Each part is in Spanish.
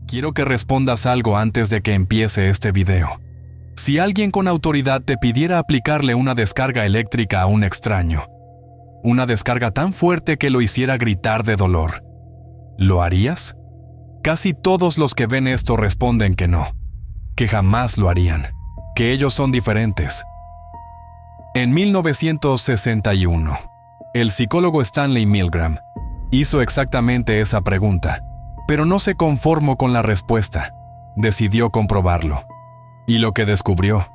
Quiero que respondas algo antes de que empiece este video. Si alguien con autoridad te pidiera aplicarle una descarga eléctrica a un extraño, una descarga tan fuerte que lo hiciera gritar de dolor, ¿lo harías? Casi todos los que ven esto responden que no, que jamás lo harían, que ellos son diferentes. En 1961, el psicólogo Stanley Milgram hizo exactamente esa pregunta, pero no se conformó con la respuesta. Decidió comprobarlo. Y lo que descubrió: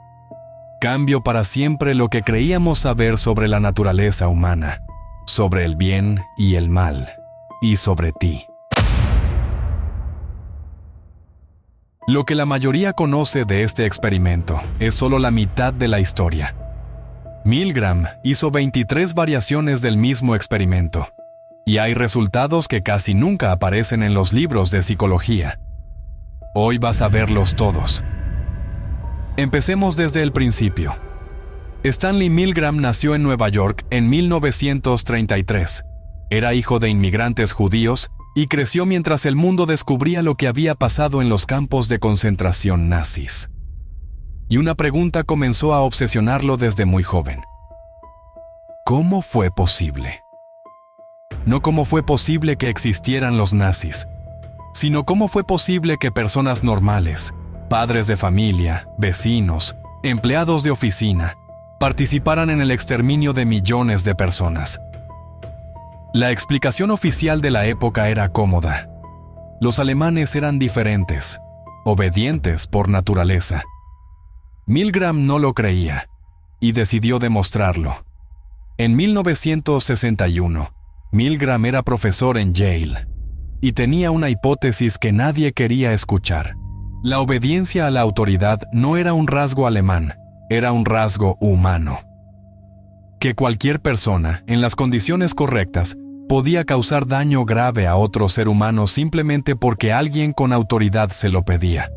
cambió para siempre lo que creíamos saber sobre la naturaleza humana, sobre el bien y el mal, y sobre ti. Lo que la mayoría conoce de este experimento es solo la mitad de la historia. Milgram hizo 23 variaciones del mismo experimento, y hay resultados que casi nunca aparecen en los libros de psicología. Hoy vas a verlos todos. Empecemos desde el principio. Stanley Milgram nació en Nueva York en 1933. Era hijo de inmigrantes judíos y creció mientras el mundo descubría lo que había pasado en los campos de concentración nazis. Y una pregunta comenzó a obsesionarlo desde muy joven. ¿Cómo fue posible? No cómo fue posible que existieran los nazis, sino cómo fue posible que personas normales, padres de familia, vecinos, empleados de oficina, participaran en el exterminio de millones de personas. La explicación oficial de la época era cómoda. Los alemanes eran diferentes, obedientes por naturaleza. Milgram no lo creía y decidió demostrarlo. En 1961, Milgram era profesor en Yale y tenía una hipótesis que nadie quería escuchar. La obediencia a la autoridad no era un rasgo alemán, era un rasgo humano. Que cualquier persona, en las condiciones correctas, podía causar daño grave a otro ser humano simplemente porque alguien con autoridad se lo pedía.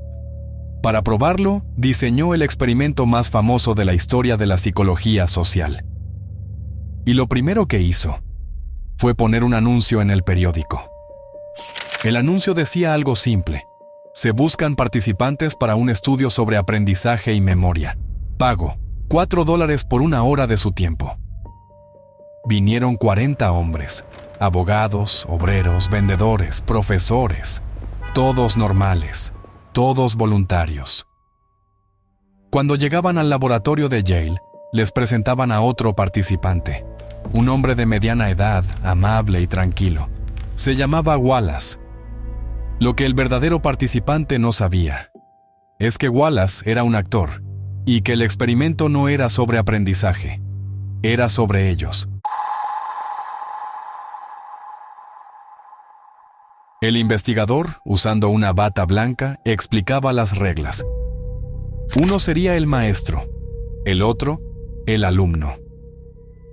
Para probarlo, diseñó el experimento más famoso de la historia de la psicología social. Y lo primero que hizo fue poner un anuncio en el periódico. El anuncio decía algo simple: se buscan participantes para un estudio sobre aprendizaje y memoria. Pago $4 por una hora de su tiempo. Vinieron 40 hombres, abogados, obreros, vendedores, profesores, todos normales, todos voluntarios. Cuando llegaban al laboratorio de Yale, les presentaban a otro participante, un hombre de mediana edad, amable y tranquilo. Se llamaba Wallace. Lo que el verdadero participante no sabía es que Wallace era un actor y que el experimento no era sobre aprendizaje, era sobre ellos. El investigador, usando una bata blanca, explicaba las reglas. Uno sería el maestro, el otro, el alumno.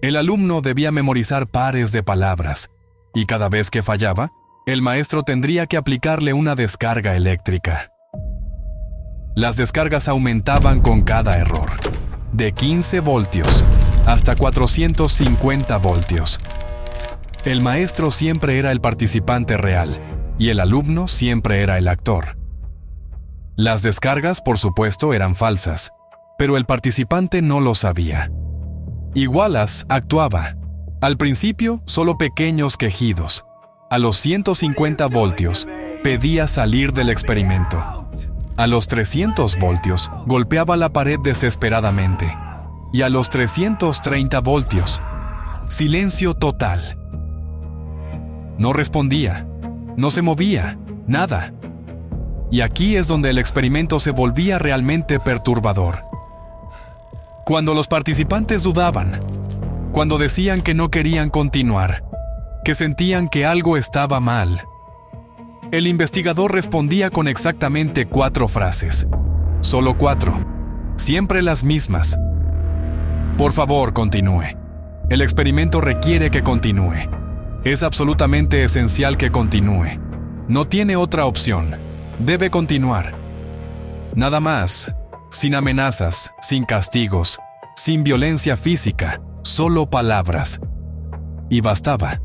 El alumno debía memorizar pares de palabras, y cada vez que fallaba, el maestro tendría que aplicarle una descarga eléctrica. Las descargas aumentaban con cada error, de 15 voltios hasta 450 voltios. El maestro siempre era el participante real, y el alumno siempre era el actor. Las descargas, por supuesto, eran falsas, pero el participante no lo sabía. Y Wallace actuaba. Al principio, solo pequeños quejidos. A los 150 voltios, pedía salir del experimento. A los 300 voltios, golpeaba la pared desesperadamente. Y a los 330 voltios, silencio total. No respondía, no se movía, nada. Y aquí es donde el experimento se volvía realmente perturbador. Cuando los participantes dudaban, cuando decían que no querían continuar, que sentían que algo estaba mal, el investigador respondía con exactamente 4 frases. Solo 4. Siempre las mismas. Por favor, continúe. El experimento requiere que continúe. Es absolutamente esencial que continúe. No tiene otra opción. Debe continuar. Nada más. Sin amenazas, sin castigos, sin violencia física, solo palabras. Y bastaba.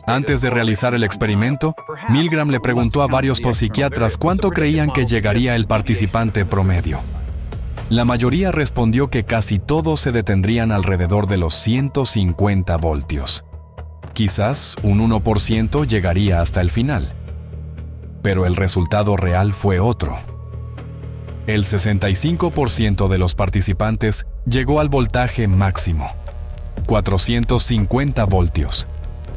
Antes de realizar el experimento, Milgram le preguntó a varios psiquiatras cuánto creían que llegaría el participante promedio. La mayoría respondió que casi todos se detendrían alrededor de los 150 voltios. Quizás un 1% llegaría hasta el final. Pero el resultado real fue otro. El 65% de los participantes llegó al voltaje máximo, 450 voltios,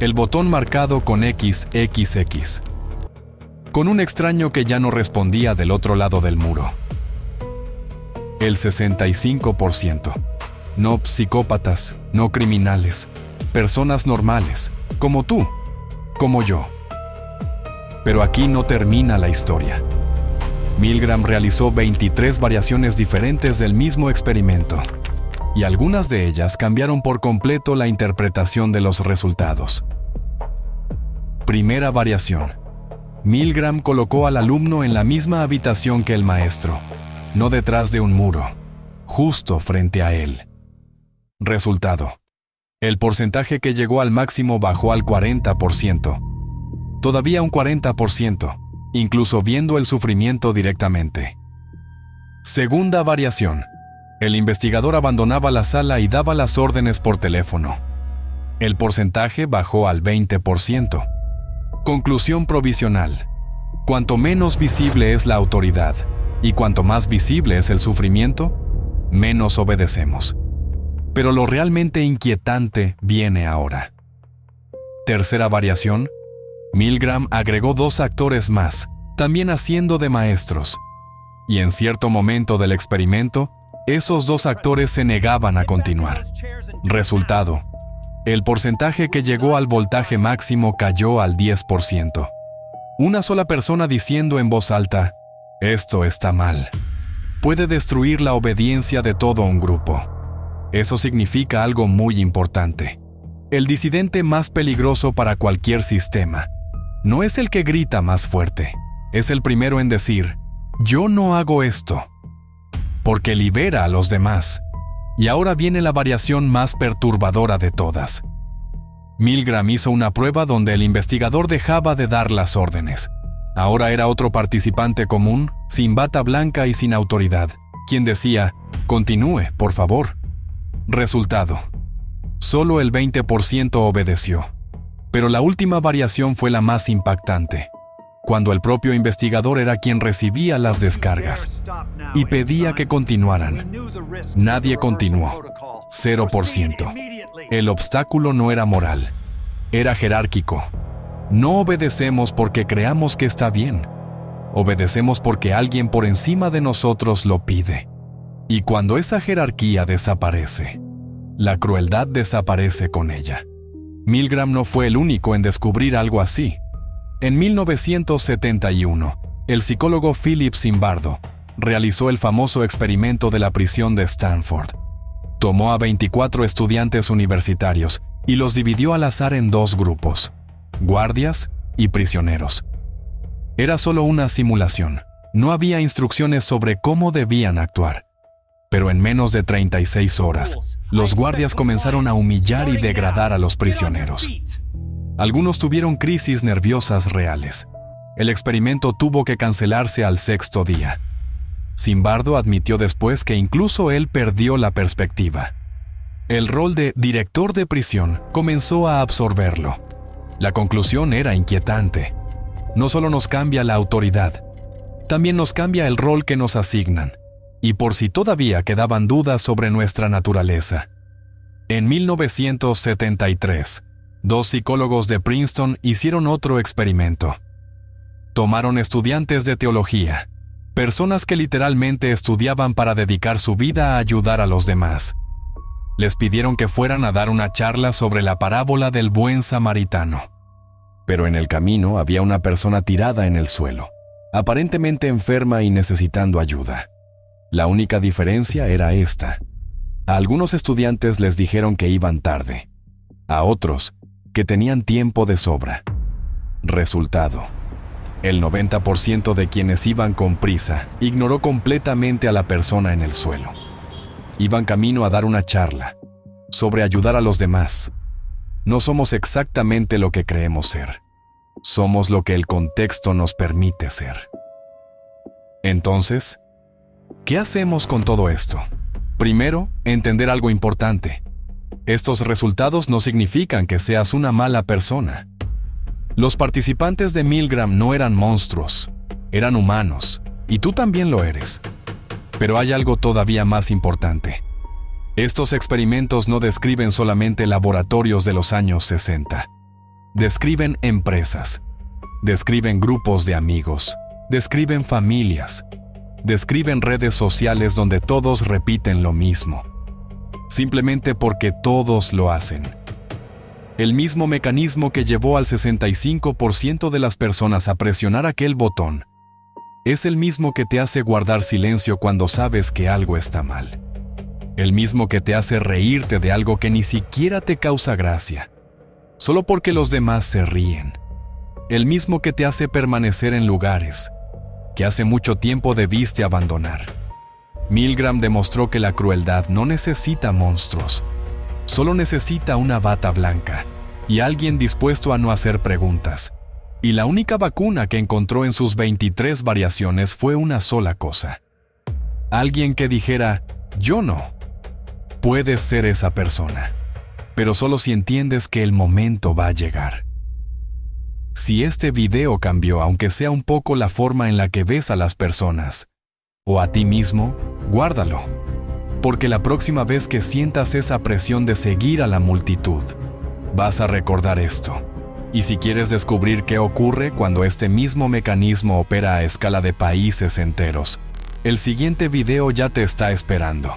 el botón marcado con XXX, con un extraño que ya no respondía del otro lado del muro. El 65%, no psicópatas, no criminales, personas normales, como tú, como yo. Pero aquí no termina la historia. Milgram realizó 23 variaciones diferentes del mismo experimento, y algunas de ellas cambiaron por completo la interpretación de los resultados. Primera variación. Milgram colocó al alumno en la misma habitación que el maestro, no detrás de un muro, justo frente a él. Resultado. El porcentaje que llegó al máximo bajó al 40%. Todavía un 40%, incluso viendo el sufrimiento directamente. Segunda variación. El investigador abandonaba la sala y daba las órdenes por teléfono. El porcentaje bajó al 20%. Conclusión provisional. Cuanto menos visible es la autoridad y cuanto más visible es el sufrimiento, menos obedecemos. Pero lo realmente inquietante viene ahora. Tercera variación. Milgram agregó 2 actores más, también haciendo de maestros. Y en cierto momento del experimento, esos 2 actores se negaban a continuar. Resultado. El porcentaje que llegó al voltaje máximo cayó al 10%. Una sola persona diciendo en voz alta, «Esto está mal», puede destruir la obediencia de todo un grupo. Eso significa algo muy importante. El disidente más peligroso para cualquier sistema no es el que grita más fuerte, es el primero en decir, «Yo no hago esto», porque libera a los demás. Y ahora viene la variación más perturbadora de todas. Milgram hizo una prueba donde el investigador dejaba de dar las órdenes. Ahora era otro participante común, sin bata blanca y sin autoridad, quien decía, «Continúe, por favor». Resultado. Solo el 20% obedeció. Pero la última variación fue la más impactante, cuando el propio investigador era quien recibía las descargas y pedía que continuaran. Nadie continuó. 0%. El obstáculo no era moral, era jerárquico. No obedecemos porque creamos que está bien. Obedecemos porque alguien por encima de nosotros lo pide. Y cuando esa jerarquía desaparece, la crueldad desaparece con ella. Milgram no fue el único en descubrir algo así. En 1971, el psicólogo Philip Zimbardo realizó el famoso experimento de la prisión de Stanford. Tomó a 24 estudiantes universitarios y los dividió al azar en 2 grupos, guardias y prisioneros. Era solo una simulación, no había instrucciones sobre cómo debían actuar. Pero en menos de 36 horas, los guardias comenzaron a humillar y degradar a los prisioneros. Algunos tuvieron crisis nerviosas reales. El experimento tuvo que cancelarse al 6º día. Zimbardo admitió después que incluso él perdió la perspectiva. El rol de director de prisión comenzó a absorberlo. La conclusión era inquietante. No solo nos cambia la autoridad, también nos cambia el rol que nos asignan. Y por si todavía quedaban dudas sobre nuestra naturaleza. En 1973, 2 psicólogos de Princeton hicieron otro experimento. Tomaron estudiantes de teología, personas que literalmente estudiaban para dedicar su vida a ayudar a los demás. Les pidieron que fueran a dar una charla sobre la parábola del buen samaritano. Pero en el camino había una persona tirada en el suelo, aparentemente enferma y necesitando ayuda. La única diferencia era esta. A algunos estudiantes les dijeron que iban tarde, a otros que tenían tiempo de sobra. Resultado: el 90% de quienes iban con prisa ignoró completamente a la persona en el suelo. Iban camino a dar una charla sobre ayudar a los demás. No somos exactamente lo que creemos ser. Somos lo que el contexto nos permite ser. Entonces, ¿qué hacemos con todo esto? Primero, entender algo importante. Estos resultados no significan que seas una mala persona. Los participantes de Milgram no eran monstruos, eran humanos, y tú también lo eres. Pero hay algo todavía más importante. Estos experimentos no describen solamente laboratorios de los años 60. Describen empresas, describen grupos de amigos, describen familias, describen redes sociales donde todos repiten lo mismo, simplemente porque todos lo hacen. El mismo mecanismo que llevó al 65% de las personas a presionar aquel botón es el mismo que te hace guardar silencio cuando sabes que algo está mal. El mismo que te hace reírte de algo que ni siquiera te causa gracia, solo porque los demás se ríen. El mismo que te hace permanecer en lugares que hace mucho tiempo debiste abandonar. Milgram demostró que la crueldad no necesita monstruos, solo necesita una bata blanca y alguien dispuesto a no hacer preguntas. Y la única vacuna que encontró en sus 23 variaciones fue una sola cosa. Alguien que dijera, yo no. Puedes ser esa persona, pero solo si entiendes que el momento va a llegar. Si este video cambió, aunque sea un poco, la forma en la que ves a las personas, o a ti mismo, guárdalo. Porque la próxima vez que sientas esa presión de seguir a la multitud, vas a recordar esto. Y si quieres descubrir qué ocurre cuando este mismo mecanismo opera a escala de países enteros, el siguiente video ya te está esperando.